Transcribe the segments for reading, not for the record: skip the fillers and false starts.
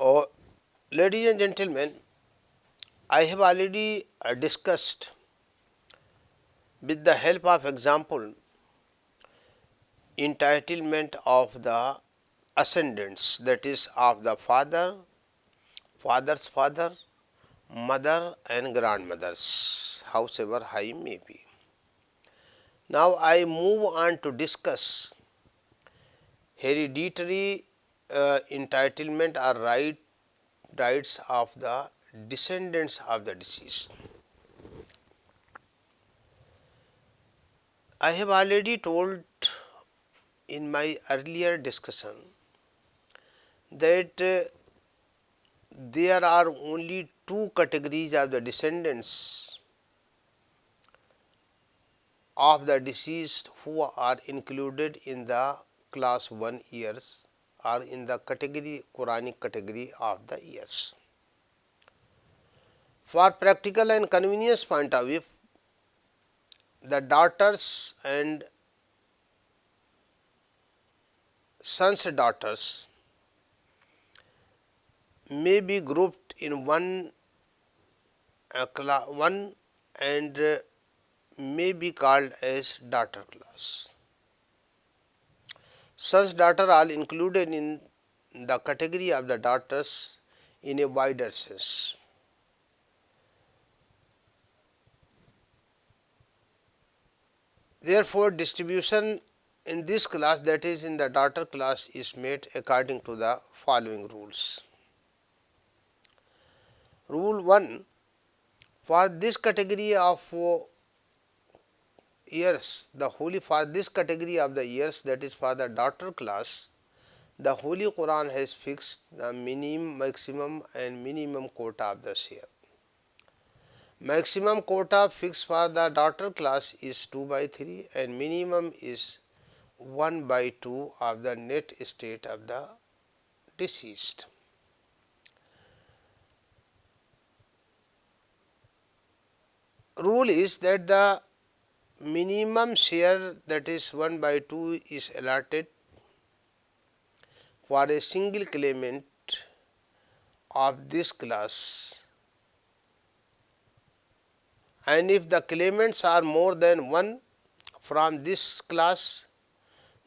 Oh, ladies and gentlemen, I have already discussed with the help of example entitlement of the ascendants, that is of the father, father's father, mother and grandmothers, howsoever high may be. Now I move on to discuss hereditary entitlement or rights of the descendants of the deceased. I have already told in my earlier discussion that there are only two categories of the descendants of the deceased who are included in the class 1 years or in the category Quranic category of the years. For practical and convenience point of view, the daughters and sons daughters may be grouped in one and may be called as daughter class. Sons daughter are included in the category of the daughters in a wider sense. Therefore, distribution in this class, that is in the daughter class, is made according to the following rules. Rule 1: for this category of years, for this category of the years, that is for the daughter class, the Holy Quran has fixed the maximum and minimum quota of the share. Maximum quota fixed for the daughter class is 2/3 and minimum is 1/2 of the net estate of the deceased. Rule is that the minimum share, that is 1/2, is allotted for a single claimant of this class, and if the claimants are more than one from this class,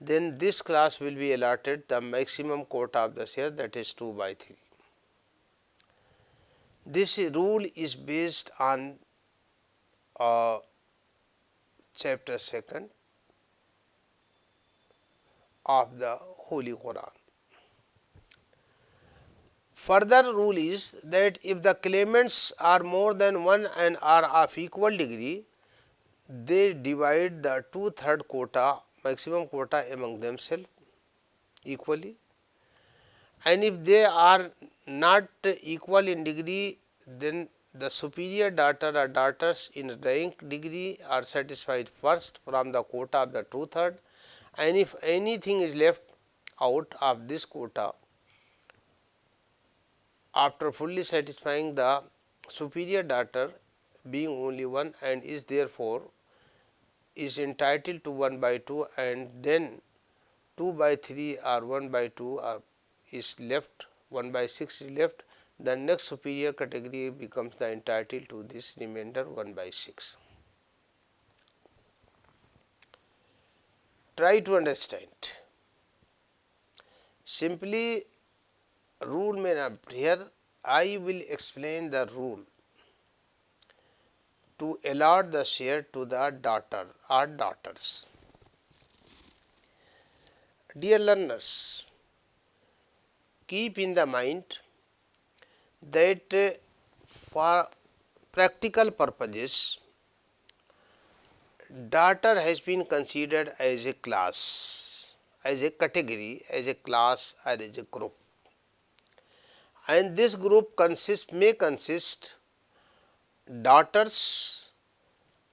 then this class will be allotted the maximum quota of the share, that is 2/3. This rule is based on chapter 2 of the Holy Quran. Further rule is that if the claimants are more than one and are of equal degree, they divide the 2/3 quota, maximum quota, among themselves equally, and if they are not equal in degree, then the superior daughter or daughters in rank degree are satisfied first from the quota of the 2/3, and if anything is left out of this quota after fully satisfying, the superior daughter, being only one and is therefore is entitled to 1/2, and then 2/3 or 1/2 is left, 1/6 is left, the next superior category becomes the entitled to this remainder 1/6. Try to understand. Simply rule may not here. I will explain the rule to allot the share to the daughter or daughters. Dear learners, keep in the mind that for practical purposes, daughter has been considered as a class, as a category, as a class, or as a group, and this group may consist daughters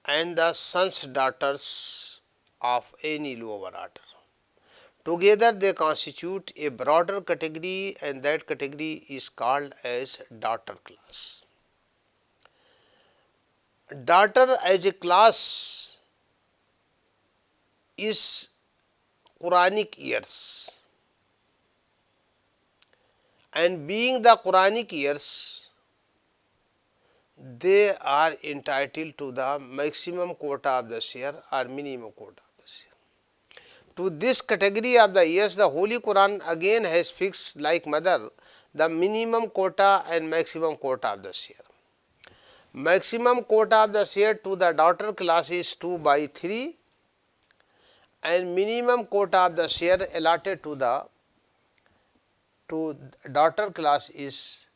and the sons daughters of any lower order. Together they constitute a broader category, and that category is called as daughter class. Daughter as a class is Quranic years, and being the Quranic heirs, they are entitled to the maximum quota of the share or minimum quota of the share. To this category of the heirs, the Holy Quran again has fixed, like mother, the minimum quota and maximum quota of the share. Maximum quota of the share to the daughter class is 2/3, and minimum quota of the share allotted to the daughter class is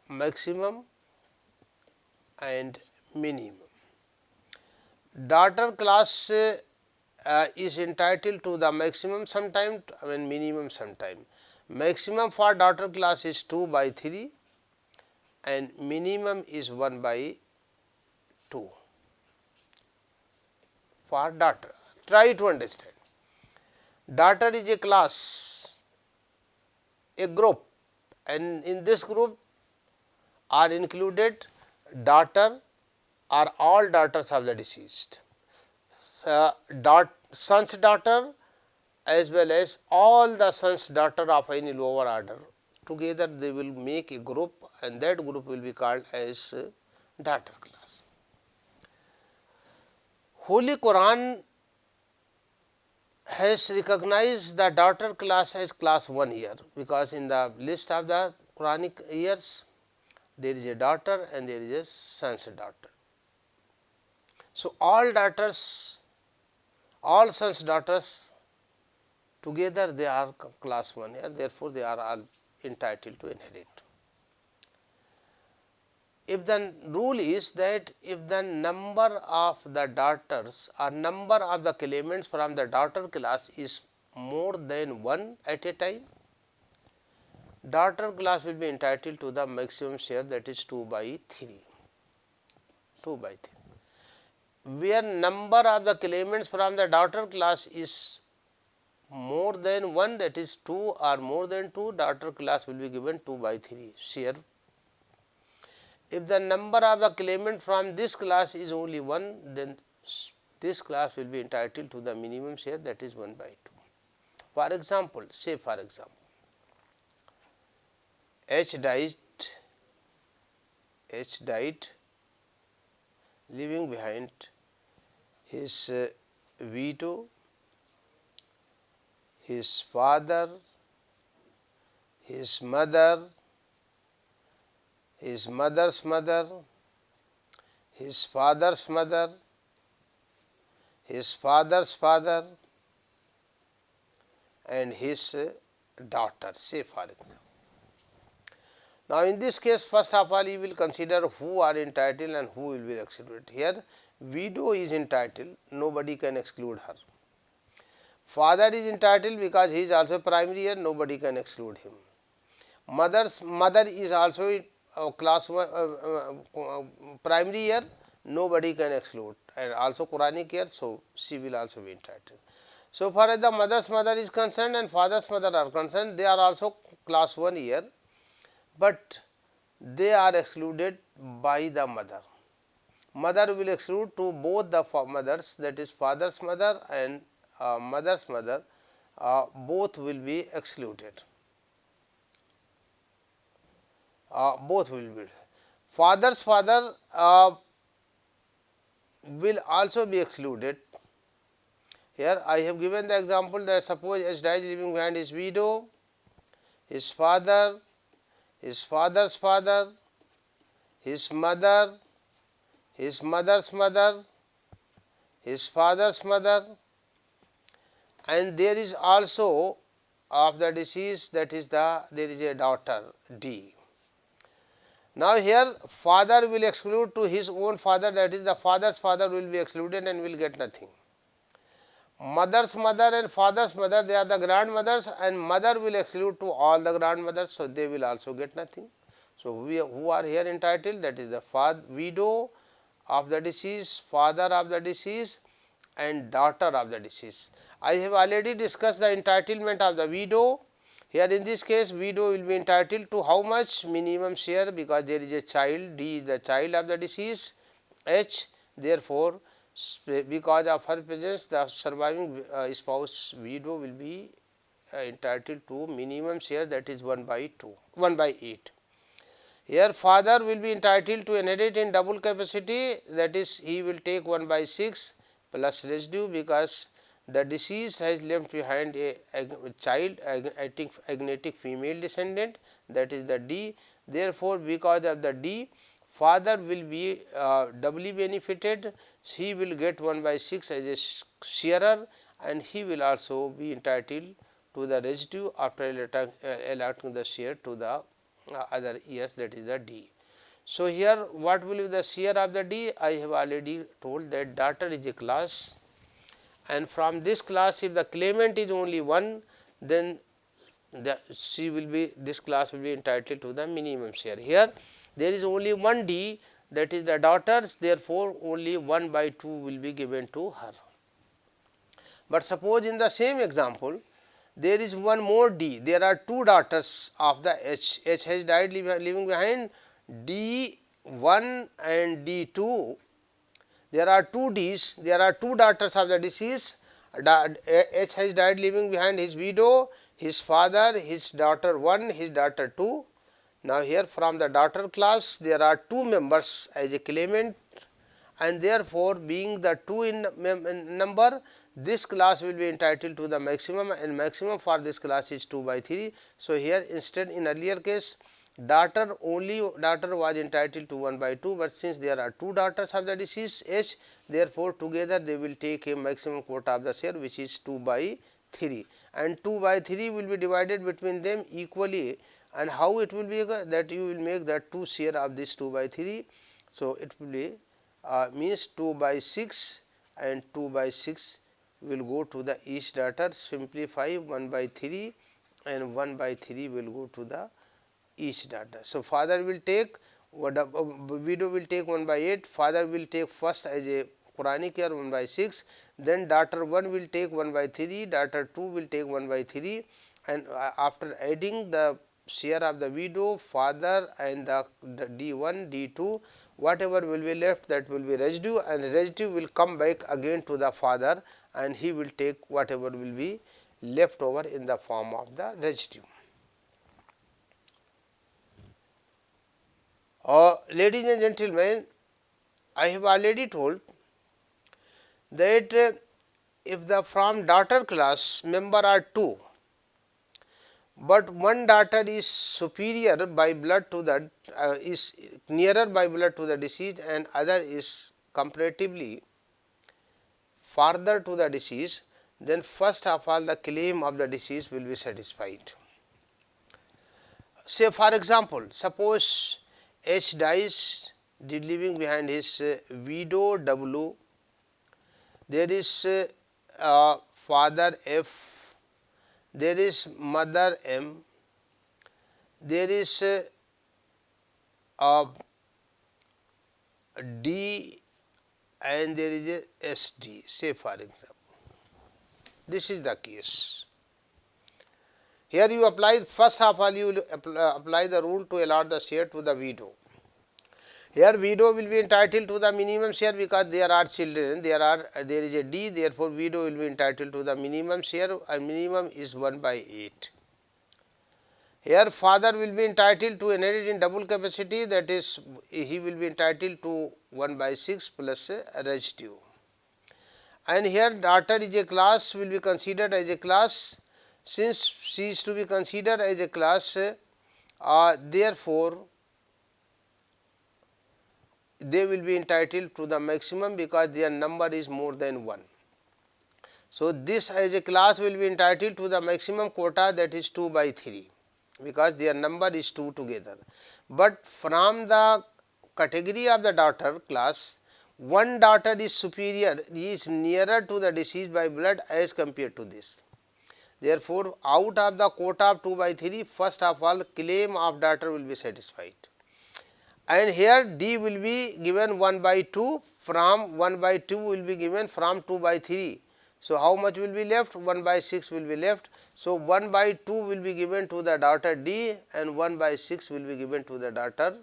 maximum and minimum. Daughter class is entitled to the maximum sometime and minimum sometime. Maximum for daughter class is 2/3 and minimum is 1/2 for daughter. Try to understand. Daughter is a class, a group, and in this group are included daughter or all daughters of the deceased, son's daughter as well as all the son's daughter of any lower order. Together they will make a group, and that group will be called as daughter class. Holy Quran has recognized the daughter class as class 1 here, because in the list of the Quranic heirs there is a daughter and there is a son's daughter. So all daughters, all sons daughters together they are class 1 here, therefore they are all entitled to inherit. If the rule is that if the number of the daughters or number of the claimants from the daughter class is more than 1 at a time, daughter class will be entitled to the maximum share, that is 2/3. 2/3. Where number of the claimants from the daughter class is more than 1, that is 2 or more than 2, daughter class will be given 2/3 share. If the number of the claimant from this class is only 1, then this class will be entitled to the minimum share, that is 1/2. For example, say for example, H died leaving behind his widow, his father, his mother, his mother's mother, his father's mother, his father's father, and his daughter, say for example. Now in this case, first of all you will consider who are entitled and who will be excluded. Here widow is entitled, nobody can exclude her. Father is entitled because he is also primary heir, nobody can exclude him. Mother is also class 1 primary heir, nobody can exclude, and also Quranic heir, so she will also be entitled. So far as the mother's mother is concerned and father's mother are concerned, they are also class 1 heir, but they are excluded by the mother. Mother will exclude to both the mothers, that is father's mother and mother's mother, both will be excluded. Both will be. Father's father will also be excluded. Here I have given the example that suppose H dies leaving behind his widow, his father, his father's father, his mother, his mother's mother, his father's mother, and there is also of the deceased, that is there is a daughter D. Now here father will exclude to his own father, that is the father's father will be excluded and will get nothing. Mother's mother and father's mother, they are the grandmothers, and mother will exclude to all the grandmothers, so they will also get nothing. So who are here entitled, that is the widow of the deceased, father of the deceased, and daughter of the deceased. I have already discussed the entitlement of the widow. Here in this case, widow will be entitled to how much? Minimum share, because there is a child, D is the child of the deceased, H, therefore because of her presence the surviving spouse widow will be entitled to minimum share, that is 1 by 8. Here father will be entitled to inherit in double capacity, that is he will take 1 by 6 plus residue, because the deceased has left behind a child, agnatic female descendant, that is the D. Therefore, because of the D, father will be doubly benefited. He will get 1 by 6 as a sharer, and he will also be entitled to the residue after allotting the share to the other years, that is the D. So, here what will be the share of the D? I have already told that daughter is a class, and from this class if the claimant is only one, then this class will be entitled to the minimum share. Here there is only one D, that is the daughters, therefore only 1 by 2 will be given to her. But suppose in the same example there is one more D, there are two daughters of the H has died leaving behind D1 and D2. There are two Ds, there are two daughters of the deceased. H has died leaving behind his widow, his father, his daughter 1, his daughter 2. Now, here from the daughter class there are two members as a claimant, and therefore, being the 2 in number, this class will be entitled to the maximum, and maximum for this class is 2 by 3. So, here instead in earlier case daughter was entitled to 1 by 2, but since there are two daughters of the deceased H, therefore, together they will take a maximum quota of the share, which is 2 by 3, and 2 by 3 will be divided between them equally. And how it will be, that you will make the 2 share of this 2 by 3. So, it will be means 2 by 6 and 2 by 6 will go to the each daughter. Simplify 1 by 3 and 1 by 3 will go to the each daughter. So, father will take, widow will take 1 by 8, father will take first as a Quranic year 1 by 6, then daughter 1 will take 1 by 3, daughter 2 will take 1 by 3, and after adding the share of the widow, father and the D1, D2, whatever will be left, that will be residue, and residue will come back again to the father, and he will take whatever will be left over in the form of the residue. Ladies and gentlemen, I have already told that if the from daughter class member are 2, but one daughter is superior by blood to the is nearer by blood to the deceased, and other is comparatively farther to the deceased, then first of all the claim of the deceased will be satisfied. Say for example, suppose H dies leaving behind his widow W, there is father F, there is mother M, there is D, and there is a SD, say for example. This is the case. Here you apply, first of all you will apply the rule to allot the share to the widow. Here widow will be entitled to the minimum share because there are children, there is a D, therefore widow will be entitled to the minimum share, and minimum is 1 by 8. Here father will be entitled to inherit in double capacity, that is he will be entitled to 1 by 6 plus residue. And here daughter is a class, will be considered as a class. Since she is to be considered as a class, therefore they will be entitled to the maximum because their number is more than 1. So, this as a class will be entitled to the maximum quota, that is 2 by 3, because their number is 2 together. But from the category of the daughter class, one daughter is superior, he is nearer to the deceased by blood as compared to this. Therefore, out of the quota of 2 by 3, first of all claim of daughter will be satisfied. And here D will be given 1 by 2, from 1 by 2 will be given from 2 by 3. So, how much will be left? 1 by 6 will be left. So, 1 by 2 will be given to the daughter D, and 1 by 6 will be given to the daughter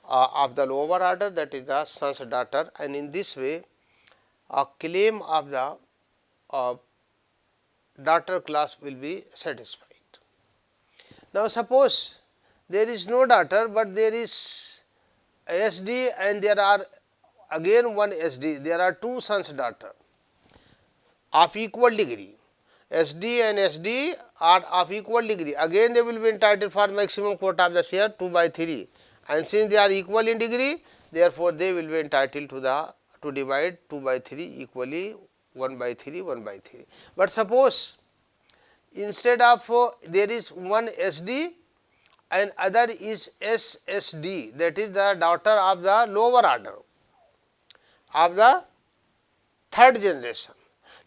of the lower order, that is the son's daughter, and in this way a claim of the daughter class will be satisfied. Now suppose there is no daughter, but there is SD and there are again one SD, there are two sons daughter of equal degree. SD and SD are of equal degree. Again they will be entitled for maximum quota of the share 2 by 3, and since they are equal in degree, therefore they will be entitled to divide 2 by 3 equally 1 by 3, 1 by 3. But suppose instead of there is one SD and other is SSD, that is the daughter of the lower order of the third generation.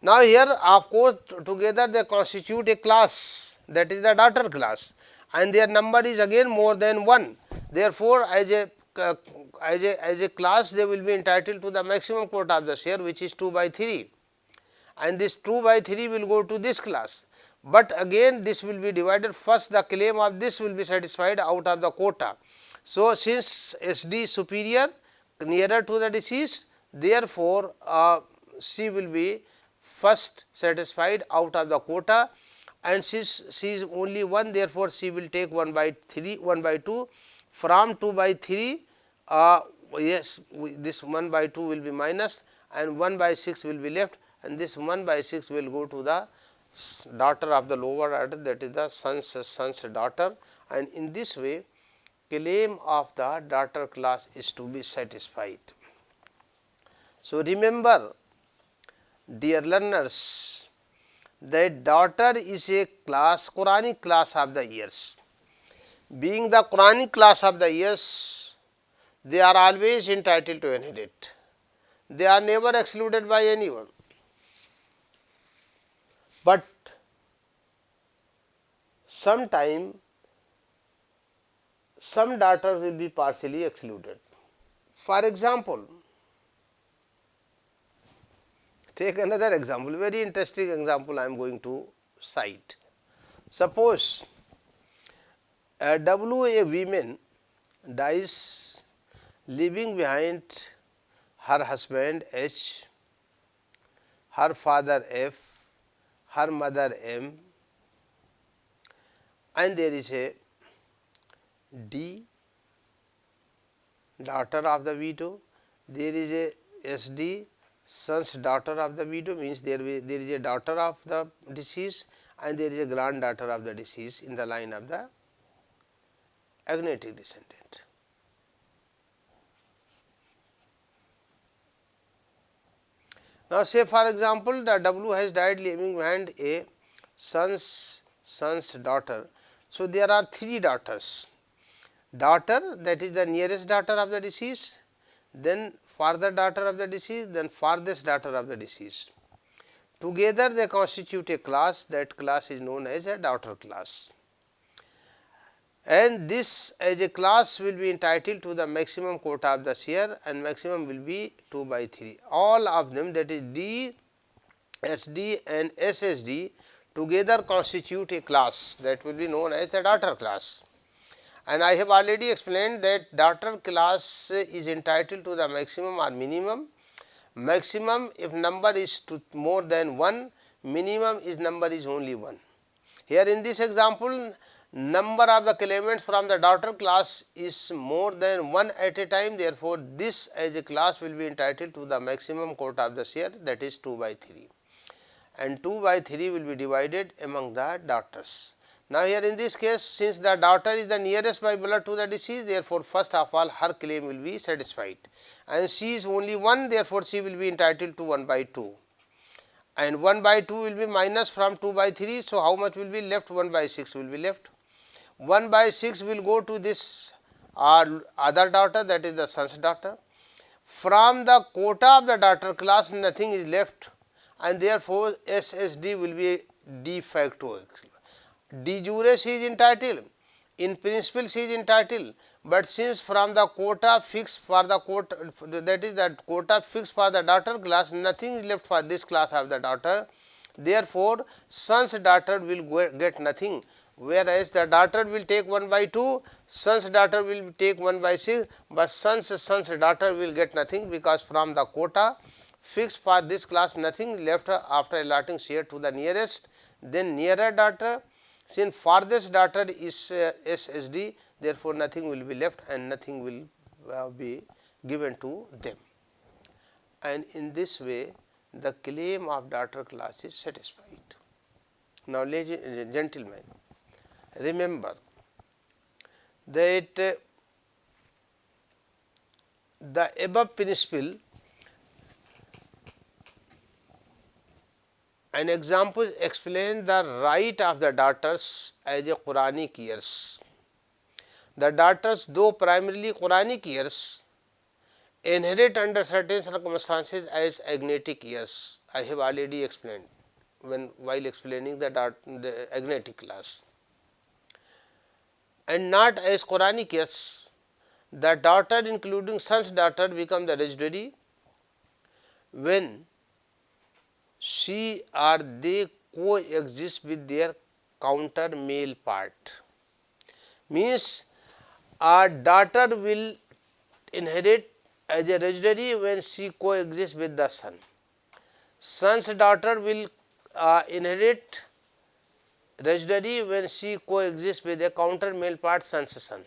Now here of course together they constitute a class, that is the daughter class, and their number is again more than 1. Therefore as a class they will be entitled to the maximum quota of the share, which is 2 by 3, and this 2 by 3 will go to this class. But again this will be divided, first the claim of this will be satisfied out of the quota. So since SD is superior, nearer to the deceased, therefore C will be first satisfied out of the quota, and since C is only 1, therefore C will take 1 by 3, 1 by 2. From 2 by 3, yes, this 1 by 2 will be minus and 1 by 6 will be left, and this 1 by 6 will go to the daughter of the lower order, that is the son's daughter, and in this way claim of the daughter class is to be satisfied. So remember, dear learners, that daughter is a class, Quranic class of the heirs. Being the Quranic class of the heirs, they are always entitled to inherit. They are never excluded by anyone. But sometime some daughter will be partially excluded. For example, take another example, very interesting example I am going to cite. Suppose a woman dies leaving behind her husband H, her father F, her mother M, and there is a D, daughter of the widow. There is a SD, son's daughter of the widow, means there is a daughter of the deceased and there is a granddaughter of the deceased in the line of the agnatic descendant. Now say for example the W has died leaving behind a son's daughter. So there are 3 daughters. Daughter, that is the nearest daughter of the deceased, then farther daughter of the deceased, then farthest daughter of the deceased. Together they constitute a class, that class is known as a daughter class. And this as a class will be entitled to the maximum quota of the share, and maximum will be 2 by 3. All of them, that is D, SD and SSD, together constitute a class that will be known as the daughter class. And I have already explained that daughter class is entitled to the maximum or minimum. Maximum if number is more than 1, minimum is number is only 1. Here in this example, number of the claimants from the daughter class is more than 1 at a time, therefore this as a class will be entitled to the maximum quota of the share, that is 2 by 3, and 2 by 3 will be divided among the daughters. Now here in this case, since the daughter is the nearest by blood to the deceased, therefore first of all her claim will be satisfied, and she is only 1, therefore she will be entitled to 1 by 2, and 1 by 2 will be minus from 2 by 3, so how much will be left? 1 by 6 will be left. 1 by 6 will go to this other daughter, that is the son's daughter. From the quota of the daughter class nothing is left, and therefore SSD will be de facto. De jure she is entitled, in principle she is entitled, but since from the quota fixed for the quota, that is the quota fixed for the daughter class, nothing is left for this class of the daughter, therefore son's daughter will get nothing. Whereas the daughter will take 1 by 2, son's daughter will take 1 by 6, but son's daughter will get nothing, because from the quota fixed for this class nothing left after allotting share to the nearest, then nearer daughter, since farthest daughter is SSD, therefore nothing will be left and nothing will be given to them, and in this way the claim of daughter class is satisfied. Now, ladies and gentlemen, remember that the above principle and examples explain the right of the daughters as a Quranic heirs. The daughters, though primarily Quranic heirs, inherit under certain circumstances as agnatic heirs. I have already explained while explaining the agnatic class, and not as Quranic heirs. The daughter, including son's daughter, become the residuary when she or they coexist with their counter male part. Means a daughter will inherit as a residuary when she coexists with the son. Son's daughter will inherit residuary when she coexists with a counter male part, son's son.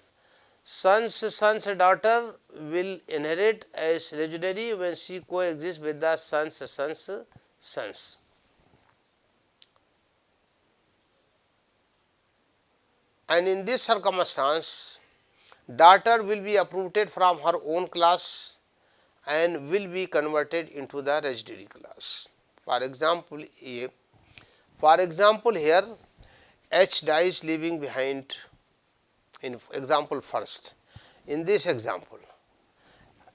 Son's daughter will inherit as residuary when she coexists with the son's sons. And in this circumstance, daughter will be uprooted from her own class and will be converted into the residuary class. For example, here H dies leaving behind, in example first. In this example,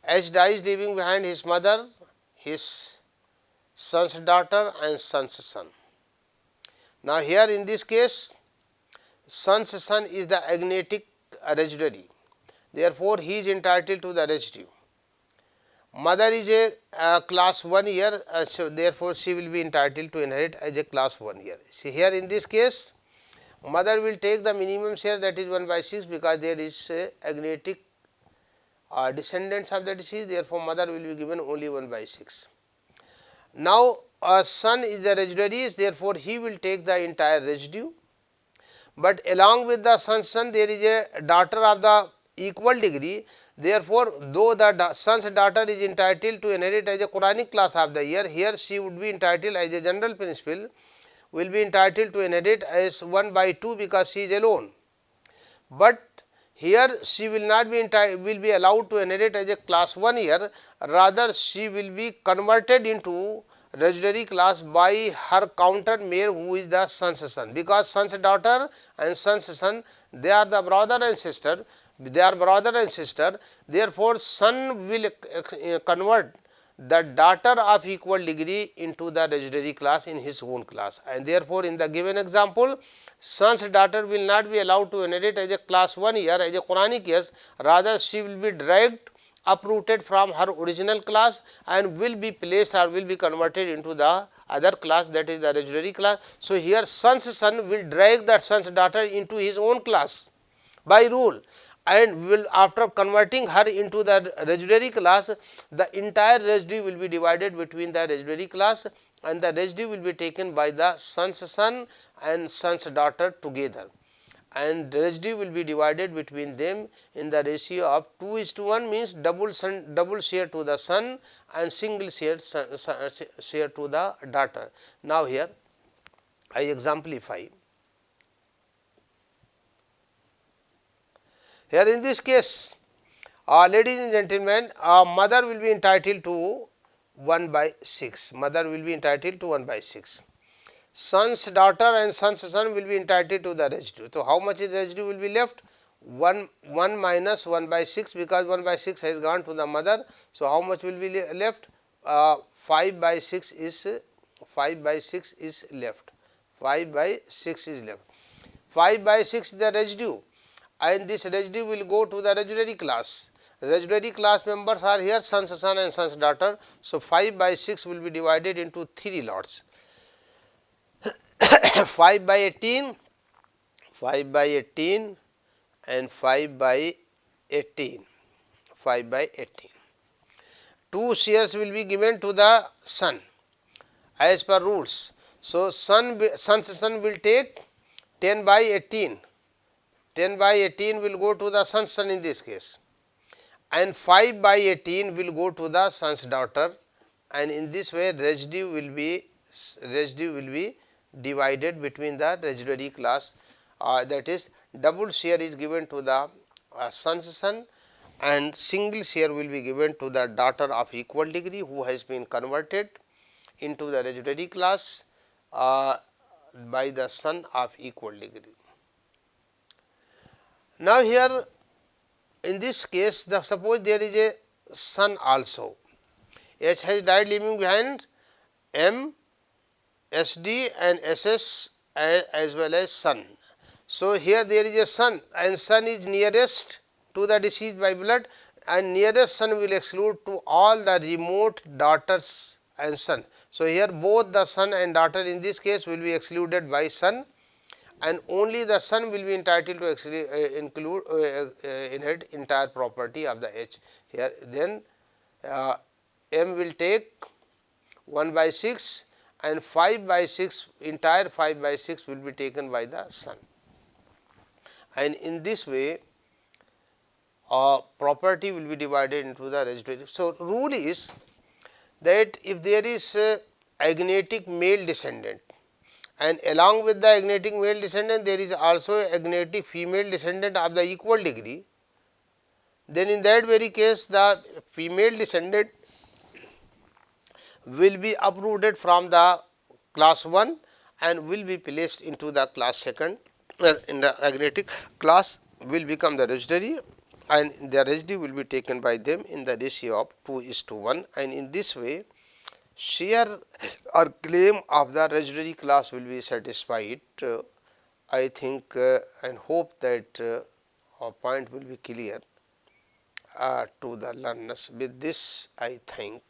H dies leaving behind his mother, his son's daughter and son's son. Now, here in this case, son's son is the agnatic residuary, therefore, he is entitled to the residue. Mother is a class 1 year, so therefore, she will be entitled to inherit as a class 1 year. See, here in this case, mother will take the minimum share, that is 1/6, because there is agnatic descendants of the deceased, therefore, mother will be given only 1/6. Now, a son is the residuary, therefore, he will take the entire residue, but along with the son's son there is a daughter of the equal degree. Therefore, though the son's daughter is entitled to inherit as a Quranic class of the year, here she would be entitled as a general principle, will be entitled to inherit as 1/2 because she is alone. But here she will not be will be allowed to inherit as a class 1 year, rather she will be converted into residuary class by her counter male, who is the son's son, because son's daughter and son's son, they are the brother and sister. They are brother and sister, therefore, son will convert the daughter of equal degree into the residuary class in his own class, and therefore, in the given example, son's daughter will not be allowed to inherit as a class 1 year as a Quranic heirs, rather she will be dragged, uprooted from her original class and will be placed or will be converted into the other class, that is the residuary class. So, here son's son will drag that son's daughter into his own class by rule, and will, after converting her into the residuary class, the entire residue will be divided between the residuary class, and the residue will be taken by the son's son and son's daughter together, and residue will be divided between them in the ratio of 2:1, means double share to the son and single share to the daughter. Now, here I exemplify. Here in this case, ladies and gentlemen, mother will be entitled to 1/6. Mother will be entitled to 1/6. Son's daughter and son's son will be entitled to the residue. So, how much is residue will be left? 1 minus 1/6, because 1/6 has gone to the mother. So, how much will be left? 5/6 is left. 5/6 is left. 5/6 is the residue, and this residue will go to the residuary class. Residuary class members are here son's son and son's daughter. So, 5/6 will be divided into 3 lots. 5/18, 5/18 and 5/18, 5/18. 2 shares will be given to the son as per rules. So son's son will take 10 by 18. 10 by 18 will go to the son's son in this case, and 5 by 18 will go to the son's daughter, and in this way residue will be divided between the residuary class, that is double share is given to the son's son and single share will be given to the daughter of equal degree who has been converted into the residuary class by the son of equal degree. Now here in this case, suppose there is a son also. H has died leaving behind M, SD and SS as well as son. So here there is a son and son is nearest to the deceased by blood, and nearest son will exclude to all the remote daughters and son. So here both the son and daughter in this case will be excluded by son, and only the son will be entitled to inherit entire property of the H. Here then M will take 1 by 6 and 5 by 6, entire 5 by 6 will be taken by the son, and in this way property will be divided into the residuary. So rule is that if there is a agnatic male descendant, and along with the agnatic male descendant there is also a agnatic female descendant of the equal degree, then in that very case the female descendant will be uprooted from the class 1 and will be placed into the class 2nd, in the agnatic class will become the residuary, and the residue will be taken by them in the ratio of 2:1, and in this way share or claim of the residuary class will be satisfied. I think and hope that our point will be clear to the learners. With this I thank.